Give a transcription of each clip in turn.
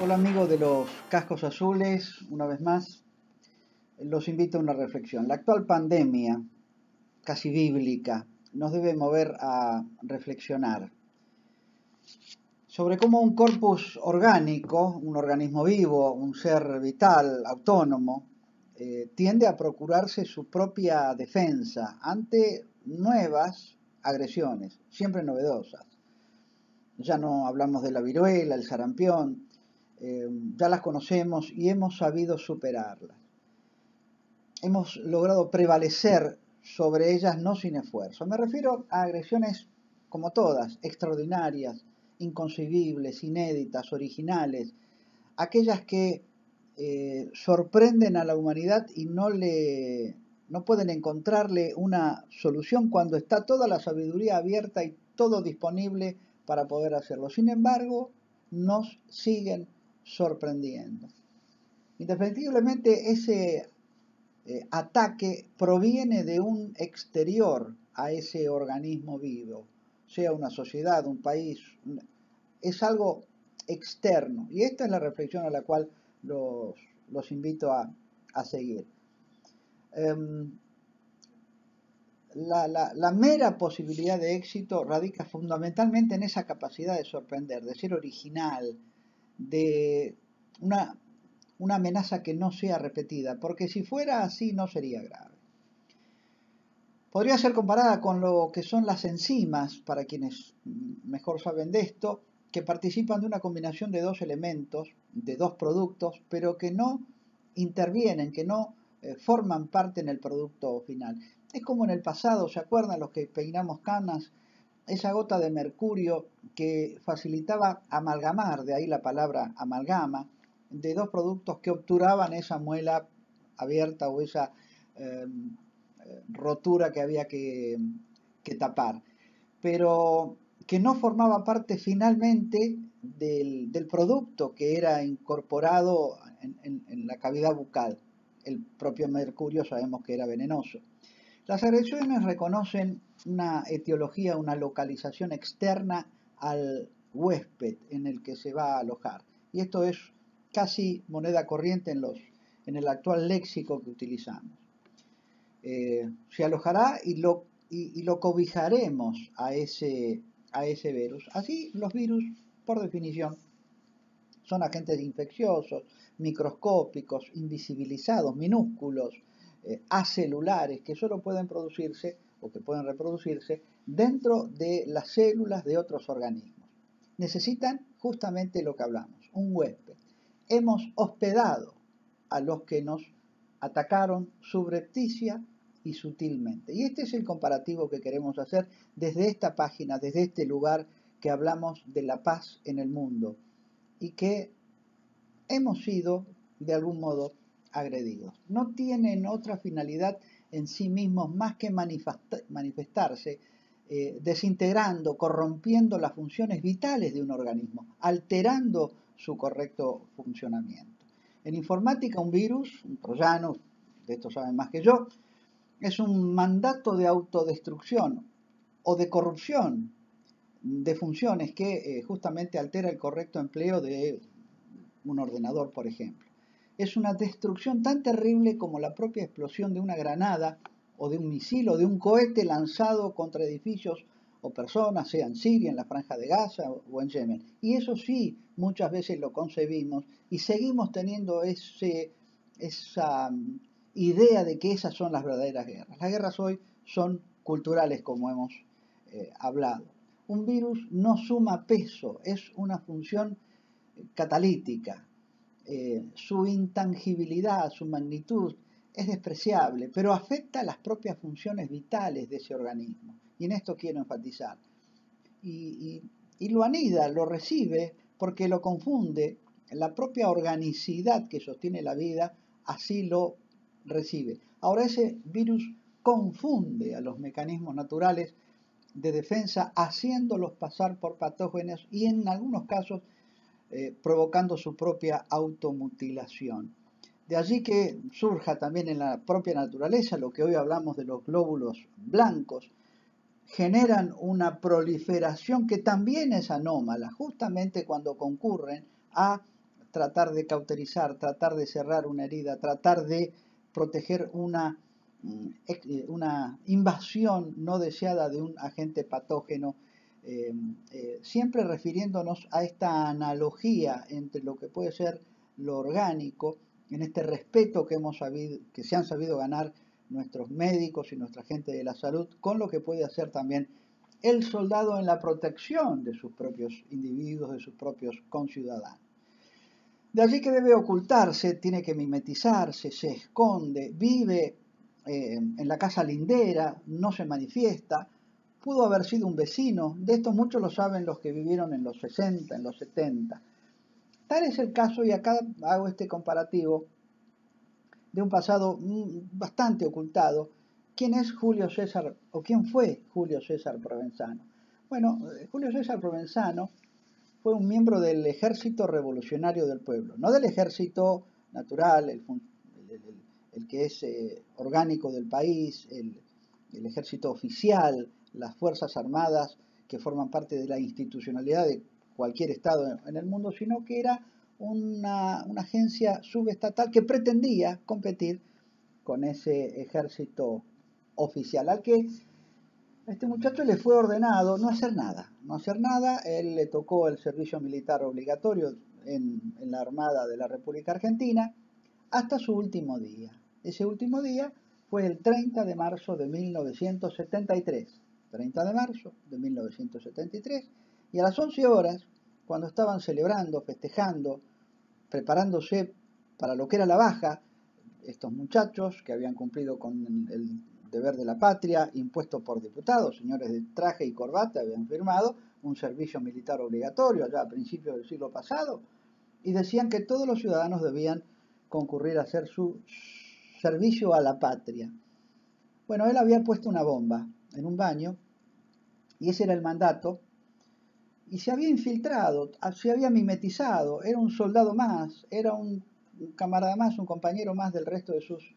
Hola amigos de los cascos azules, una vez más los invito a una reflexión. La actual pandemia, casi bíblica, nos debe mover a reflexionar sobre cómo un corpus orgánico, un organismo vivo, un ser vital, autónomo, tiende a procurarse su propia defensa ante nuevas agresiones, siempre novedosas. Ya no hablamos de la viruela, el sarampión, ya las conocemos y hemos sabido superarlas. Hemos logrado prevalecer sobre ellas no sin esfuerzo. Me refiero a agresiones como todas, extraordinarias, inconcebibles, inéditas, originales, aquellas que sorprenden a la humanidad y no pueden encontrarle una solución cuando está toda la sabiduría abierta y todo disponible para poder hacerlo. Sin embargo, nos siguen sorprendiendo. Indefectiblemente ese ataque proviene de un exterior a ese organismo vivo, sea una sociedad, un país, es algo externo. Y esta es la reflexión a la cual los invito a seguir. La mera posibilidad de éxito radica fundamentalmente en esa capacidad de sorprender, de ser original, de una amenaza que no sea repetida, porque si fuera así no sería grave. Podría ser comparada con lo que son las enzimas, para quienes mejor saben de esto, que participan de una combinación de dos elementos, de dos productos, pero que no intervienen, que no forman parte en el producto final. Es como en el pasado, ¿se acuerdan los que peinamos canas? Esa gota de mercurio que facilitaba amalgamar, de ahí la palabra amalgama, de dos productos que obturaban esa muela abierta o esa rotura que había que tapar, pero que no formaba parte finalmente del producto que era incorporado en la cavidad bucal. El propio mercurio sabemos que era venenoso. Las agresiones reconocen una etiología, una localización externa al huésped en el que se va a alojar. Y esto es casi moneda corriente en el actual léxico que utilizamos. Se alojará y lo cobijaremos a ese virus. Así los virus, por definición, son agentes infecciosos, microscópicos, invisibilizados, minúsculos, acelulares, que solo pueden producirse o que pueden reproducirse dentro de las células de otros organismos. Necesitan justamente lo que hablamos, un huésped. Hemos hospedado a los que nos atacaron subrepticia y sutilmente. Y este es el comparativo que queremos hacer desde esta página, desde este lugar que hablamos de la paz en el mundo y que hemos sido, de algún modo, agredidos. No tienen otra finalidad en sí mismos más que manifestarse, desintegrando, corrompiendo las funciones vitales de un organismo, alterando su correcto funcionamiento. En informática, un virus, un troyano, de esto saben más que yo, es un mandato de autodestrucción o de corrupción de funciones que justamente altera el correcto empleo de un ordenador, por ejemplo. Es una destrucción tan terrible como la propia explosión de una granada o de un misil o de un cohete lanzado contra edificios o personas, sea en Siria, en la Franja de Gaza o en Yemen. Y eso sí, muchas veces lo concebimos y seguimos teniendo esa idea de que esas son las verdaderas guerras. Las guerras hoy son culturales, como hemos hablado. Un virus no suma peso, es una función catalítica. Su intangibilidad, su magnitud es despreciable, pero afecta a las propias funciones vitales de ese organismo. Y en esto quiero enfatizar. Y lo anida, lo recibe, porque lo confunde. La propia organicidad que sostiene la vida así lo recibe. Ahora ese virus confunde a los mecanismos naturales de defensa, haciéndolos pasar por patógenos y en algunos casos provocando su propia automutilación. De allí que surja también en la propia naturaleza lo que hoy hablamos de los glóbulos blancos, generan una proliferación que también es anómala, justamente cuando concurren a tratar de cauterizar, tratar de cerrar una herida, tratar de proteger una invasión no deseada de un agente patógeno, siempre refiriéndonos a esta analogía entre lo que puede ser lo orgánico, en este respeto que se han sabido ganar nuestros médicos y nuestra gente de la salud, con lo que puede hacer también el soldado en la protección de sus propios individuos, de sus propios conciudadanos. De allí que debe ocultarse, tiene que mimetizarse, se esconde, vive en la casa lindera, no se manifiesta, pudo haber sido un vecino, de esto muchos lo saben los que vivieron en los 60, en los 70. Tal es el caso, y acá hago este comparativo, de un pasado bastante ocultado. ¿Quién es Julio César, o quién fue Julio César Provenzano? Bueno, Julio César Provenzano fue un miembro del Ejército Revolucionario del Pueblo, no del ejército natural, el que es orgánico del país, el ejército oficial, las Fuerzas Armadas que forman parte de la institucionalidad de cualquier Estado en el mundo, sino que era una agencia subestatal que pretendía competir con ese ejército oficial, al que a este muchacho le fue ordenado no hacer nada. Él le tocó el servicio militar obligatorio en la Armada de la República Argentina hasta su último día. Ese último día fue el 30 de marzo de 1973. 30 de marzo de 1973. Y a las 11 horas, cuando estaban celebrando, festejando, preparándose para lo que era la baja, estos muchachos que habían cumplido con el deber de la patria impuesto por diputados, señores de traje y corbata, habían firmado un servicio militar obligatorio allá a principios del siglo pasado, y decían que todos los ciudadanos debían concurrir a hacer su servicio a la patria. Bueno, él había puesto una bomba en un baño, y ese era el mandato, y se había infiltrado, se había mimetizado, era un soldado más, era un camarada más, un compañero más del resto de sus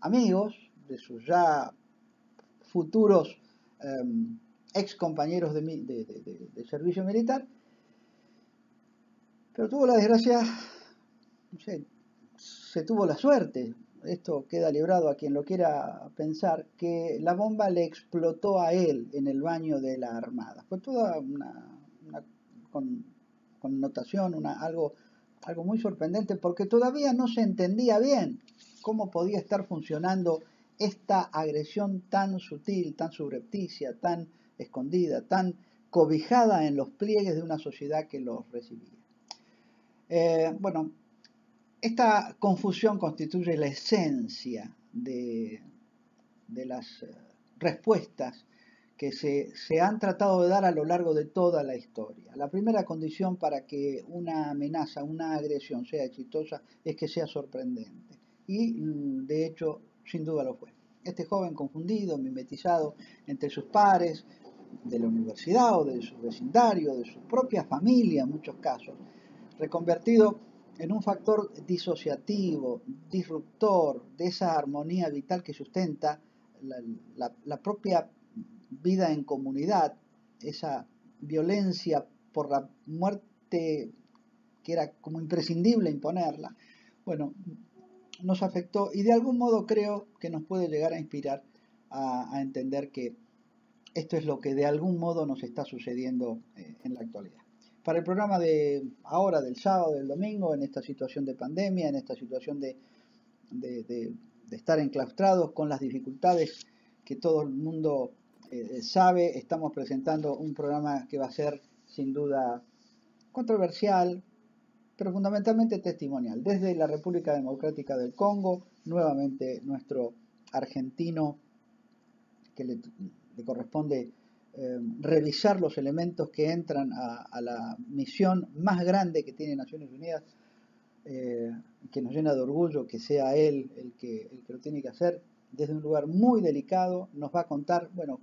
amigos, de sus ya futuros ex compañeros de servicio militar, pero tuvo la desgracia, no sé, se tuvo la suerte, esto queda librado a quien lo quiera pensar, que la bomba le explotó a él en el baño de la Armada. Fue toda una connotación, algo muy sorprendente, porque todavía no se entendía bien cómo podía estar funcionando esta agresión tan sutil, tan subrepticia, tan escondida, tan cobijada en los pliegues de una sociedad que los recibía. Bueno, esta confusión constituye la esencia de las respuestas que se han tratado de dar a lo largo de toda la historia. La primera condición para que una amenaza, una agresión sea exitosa es que sea sorprendente. Y de hecho, sin duda lo fue. Este joven confundido, mimetizado entre sus pares, de la universidad o de su vecindario, de su propia familia en muchos casos, reconvertido en un factor disociativo, disruptor de esa armonía vital que sustenta la propia vida en comunidad, esa violencia por la muerte que era como imprescindible imponerla, bueno, nos afectó, y de algún modo creo que nos puede llegar a inspirar a entender que esto es lo que de algún modo nos está sucediendo en la actualidad. Para el programa de ahora, del sábado, del domingo, en esta situación de pandemia, en esta situación de estar enclaustrados con las dificultades que todo el mundo sabe, estamos presentando un programa que va a ser sin duda controversial, pero fundamentalmente testimonial. Desde la República Democrática del Congo, nuevamente nuestro argentino que le corresponde revisar los elementos que entran a la misión más grande que tiene Naciones Unidas, que nos llena de orgullo que sea él el que lo tiene que hacer, desde un lugar muy delicado. Nos va a contar, bueno,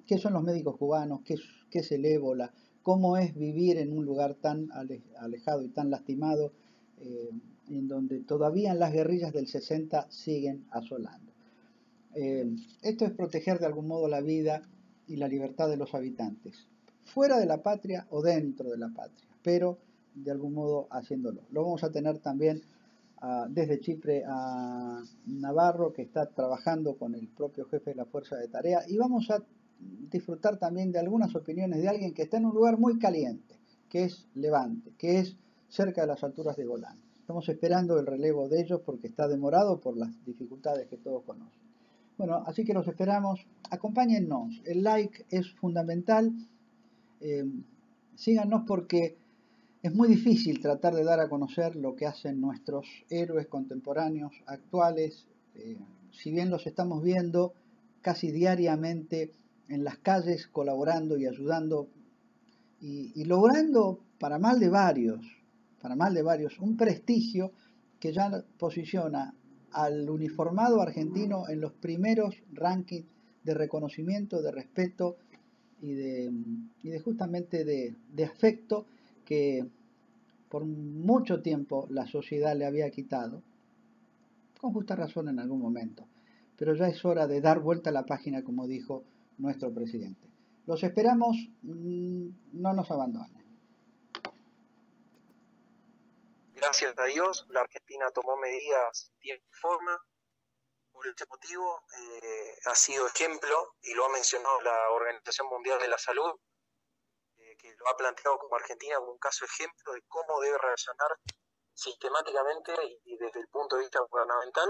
qué son los médicos cubanos, qué es el ébola, cómo es vivir en un lugar tan alejado y tan lastimado, en donde todavía en las guerrillas del 60 siguen asolando. Esto es proteger de algún modo la vida y la libertad de los habitantes, fuera de la patria o dentro de la patria, pero de algún modo haciéndolo. Lo vamos a tener también desde Chipre a Navarro, que está trabajando con el propio jefe de la Fuerza de Tarea, y vamos a disfrutar también de algunas opiniones de alguien que está en un lugar muy caliente, que es Levante, que es cerca de las alturas de Golán. Estamos esperando el relevo de ellos porque está demorado por las dificultades que todos conocen. Bueno, así que los esperamos. Acompáñennos. El like es fundamental. Síganos porque es muy difícil tratar de dar a conocer lo que hacen nuestros héroes contemporáneos, actuales. Si bien los estamos viendo casi diariamente en las calles, colaborando y ayudando y logrando, para mal de varios, un prestigio que ya posiciona al uniformado argentino en los primeros rankings de reconocimiento, de respeto y de justamente de afecto que por mucho tiempo la sociedad le había quitado, con justa razón en algún momento. Pero ya es hora de dar vuelta a la página, como dijo nuestro presidente. Los esperamos, no nos abandonen. Gracias a Dios, la Argentina tomó medidas en forma. Por este motivo, ha sido ejemplo, y lo ha mencionado la Organización Mundial de la Salud, que lo ha planteado como Argentina como un caso ejemplo de cómo debe reaccionar sistemáticamente y desde el punto de vista gubernamental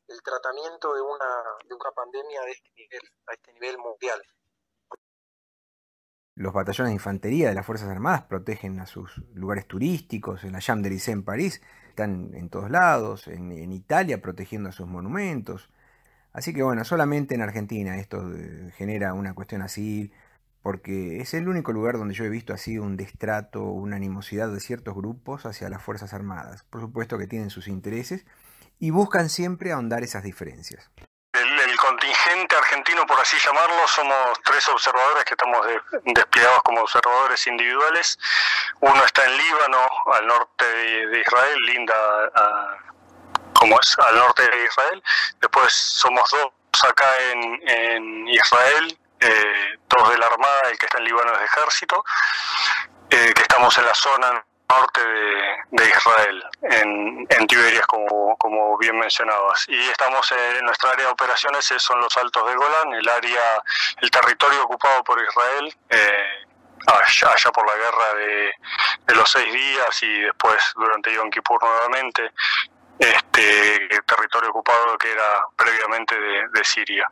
el tratamiento de una pandemia de a este nivel mundial. Los batallones de infantería de las Fuerzas Armadas protegen a sus lugares turísticos, en la Champs-Élysées en París, están en todos lados, en Italia protegiendo a sus monumentos. Así que bueno, solamente en Argentina esto genera una cuestión así, porque es el único lugar donde yo he visto así un destrato, una animosidad de ciertos grupos hacia las Fuerzas Armadas. Por supuesto que tienen sus intereses y buscan siempre ahondar esas diferencias. El contingente argentino, por así llamarlo, somos 3 observadores que estamos desplegados como observadores individuales. Uno está en Líbano, al norte de Israel, linda al norte de Israel. Después somos 2 acá en Israel, 2 de la Armada, el que está en Líbano es de Ejército, que estamos en la zona norte de Israel, en Tiberias, como bien mencionabas. Y estamos en nuestra área de operaciones, son los Altos de Golán, el territorio ocupado por Israel, allá por la guerra de los 6 días y después durante Yom Kippur nuevamente, territorio ocupado que era previamente de Siria.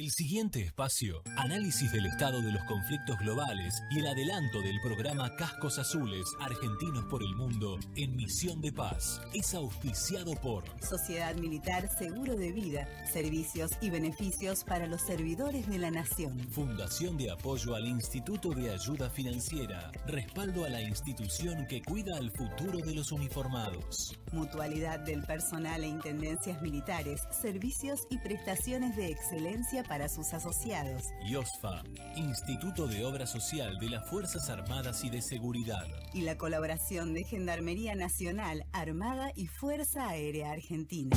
El siguiente espacio, análisis del estado de los conflictos globales y el adelanto del programa Cascos Azules, Argentinos por el Mundo en Misión de Paz, es auspiciado por Sociedad Militar Seguro de Vida, servicios y beneficios para los servidores de la Nación. Fundación de Apoyo al Instituto de Ayuda Financiera, respaldo a la institución que cuida al futuro de los uniformados. Mutualidad del personal e intendencias militares, servicios y prestaciones de excelencia para sus asociados. IOSFA, Instituto de Obra Social de las Fuerzas Armadas y de Seguridad. Y la colaboración de Gendarmería Nacional, Armada y Fuerza Aérea Argentina.